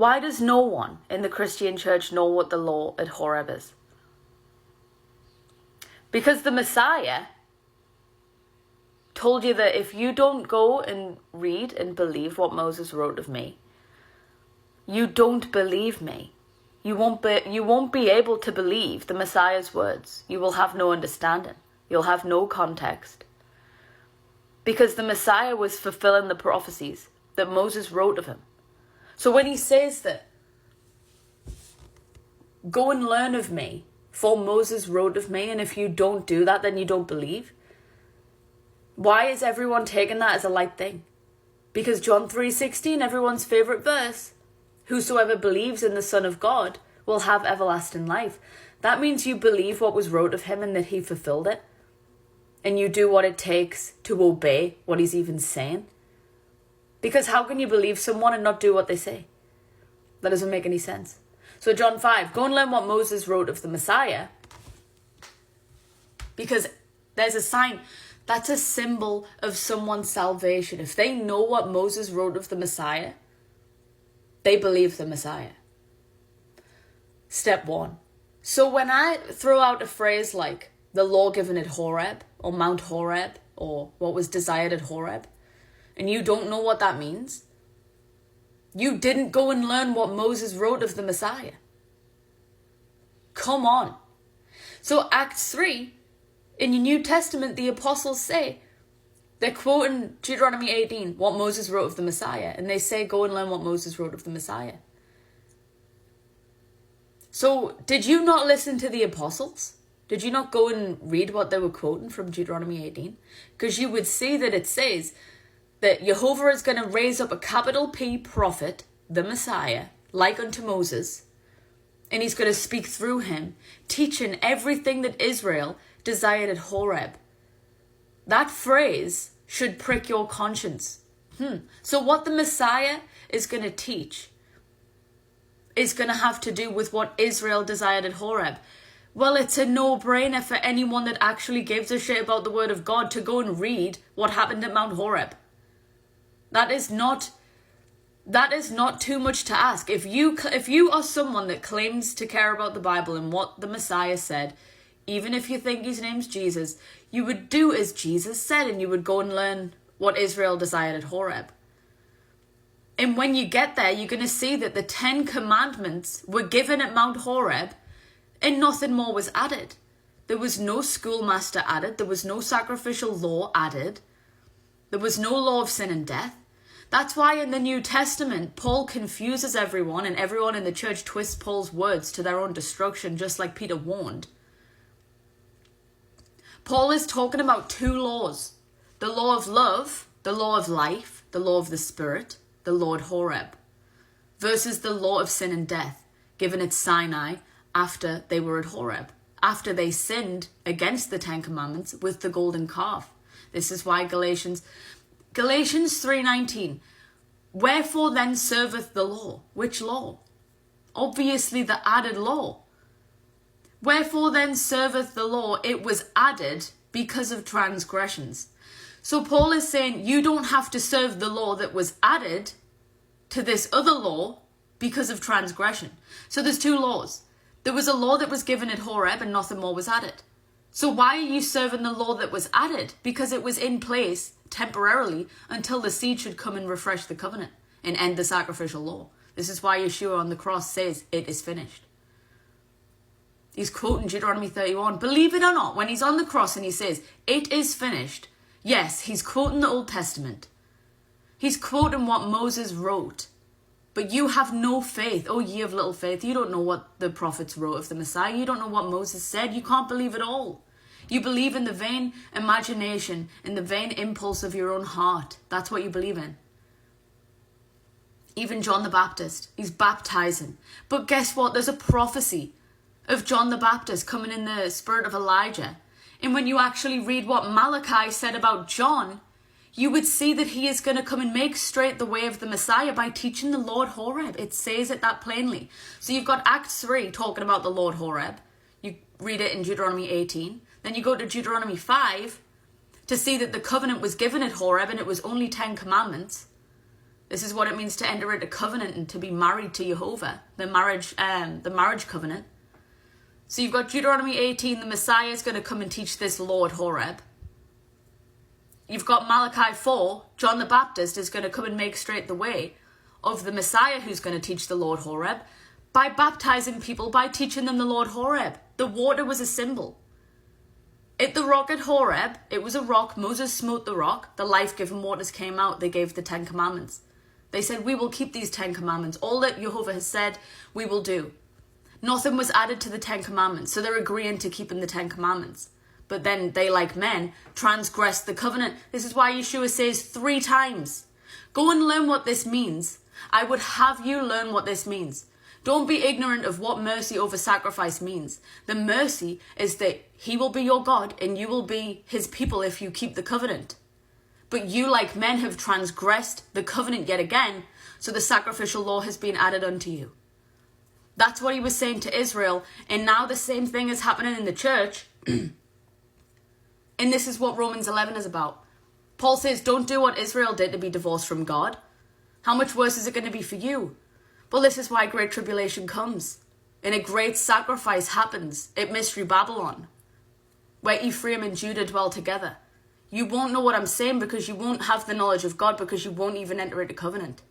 Why does no one in the Christian church know what the law at Horeb is? Because the Messiah told you that if you don't go and read and believe what Moses wrote of me, you don't believe me. You won't be able to believe the Messiah's words. You will have no understanding. You'll have no context. Because the Messiah was fulfilling the prophecies that Moses wrote of him. So when he says that, go and learn of me, for Moses wrote of me, and if you don't do that, then you don't believe. Why is everyone taking that as a light thing? Because John 3:16, everyone's favourite verse, whosoever believes in the Son of God will have everlasting life. That means you believe what was wrote of him and that he fulfilled it. And you do what it takes to obey what he's even saying. Because how can you believe someone and not do what they say? That doesn't make any sense. So John 5, go and learn what Moses wrote of the Messiah. Because there's a sign. That's a symbol of someone's salvation. If they know what Moses wrote of the Messiah, they believe the Messiah. Step 1. So when I throw out a phrase like the law given at Horeb, or Mount Horeb, or what was desired at Horeb, and you don't know what that means, you didn't go and learn what Moses wrote of the Messiah. Come on. So Acts 3, in your New Testament, the apostles say, they're quoting Deuteronomy 18, what Moses wrote of the Messiah, and they say, go and learn what Moses wrote of the Messiah. So did you not listen to the apostles? Did you not go and read what they were quoting from Deuteronomy 18? Because you would see that it says that Jehovah is going to raise up a capital P prophet, the Messiah, like unto Moses, and he's going to speak through him, teaching everything that Israel desired at Horeb. That phrase should prick your conscience. So what the Messiah is going to teach is going to have to do with what Israel desired at Horeb. Well, it's a no-brainer for anyone that actually gives a shit about the word of God to go and read what happened at Mount Horeb. That is not too much to ask. If you are someone that claims to care about the Bible and what the Messiah said, even if you think his name's Jesus, you would do as Jesus said and you would go and learn what Israel desired at Horeb. And when you get there, you're going to see that the 10 commandments were given at Mount Horeb and nothing more was added. There was no schoolmaster added. There was no sacrificial law added. There was no law of sin and death. That's why in the New Testament, Paul confuses everyone and everyone in the church twists Paul's words to their own destruction, just like Peter warned. Paul is talking about 2 laws. The law of love, the law of life, the law of the Spirit, the law at Horeb, versus the law of sin and death, given at Sinai after they were at Horeb, after they sinned against the 10 commandments with the golden calf. This is why Galatians 3:19, wherefore then serveth the law? Which law? Obviously the added law. Wherefore then serveth the law? It was added because of transgressions. So Paul is saying you don't have to serve the law that was added to this other law because of transgression. So there's 2 laws. There was a law that was given at Horeb and nothing more was added. So why are you serving the law that was added? Because it was in place temporarily until the seed should come and refresh the covenant and end the sacrificial law. This is why Yeshua on the cross says, it is finished. He's quoting Deuteronomy 31. Believe it or not, when he's on the cross and he says, it is finished. Yes, he's quoting the Old Testament. He's quoting what Moses wrote. But you have no faith. Oh, ye of little faith. You don't know what the prophets wrote of the Messiah. You don't know what Moses said. You can't believe it all. You believe in the vain imagination, in the vain impulse of your own heart. That's what you believe in. Even John the Baptist, he's baptizing. But guess what? There's a prophecy of John the Baptist coming in the spirit of Elijah. And when you actually read what Malachi said about John, you would see that he is going to come and make straight the way of the Messiah by teaching the Lord Horeb. It says it that plainly. So you've got Acts 3 talking about the Lord Horeb. You read it in Deuteronomy 18. Then you go to Deuteronomy 5 to see that the covenant was given at Horeb and it was only 10 commandments. This is what it means to enter into covenant and to be married to Jehovah, the marriage covenant. So you've got Deuteronomy 18, the Messiah is going to come and teach this law at Horeb. You've got Malachi 4, John the Baptist is going to come and make straight the way of the Messiah who's going to teach the Lord Horeb by baptizing people, by teaching them the Lord Horeb. The water was a symbol. At the rock at Horeb, it was a rock. Moses smote the rock. The life-giving waters came out. They gave the 10 Commandments. They said, we will keep these 10 Commandments. All that Jehovah has said, we will do. Nothing was added to the 10 Commandments, so they're agreeing to keeping the 10 Commandments. But then they, like men, transgressed the covenant. This is why Yeshua says 3 times, go and learn what this means. I would have you learn what this means. Don't be ignorant of what mercy over sacrifice means. The mercy is that he will be your God and you will be his people if you keep the covenant. But you, like men, have transgressed the covenant yet again, so the sacrificial law has been added unto you. That's what he was saying to Israel, and now the same thing is happening in the church. And this is what Romans 11 is about. Paul says, don't do what Israel did to be divorced from God. How much worse is it going to be for you? Well, this is why great tribulation comes, and a great sacrifice happens at Mystery Babylon, where Ephraim and Judah dwell together. You won't know what I'm saying because you won't have the knowledge of God, because you won't even enter into covenant.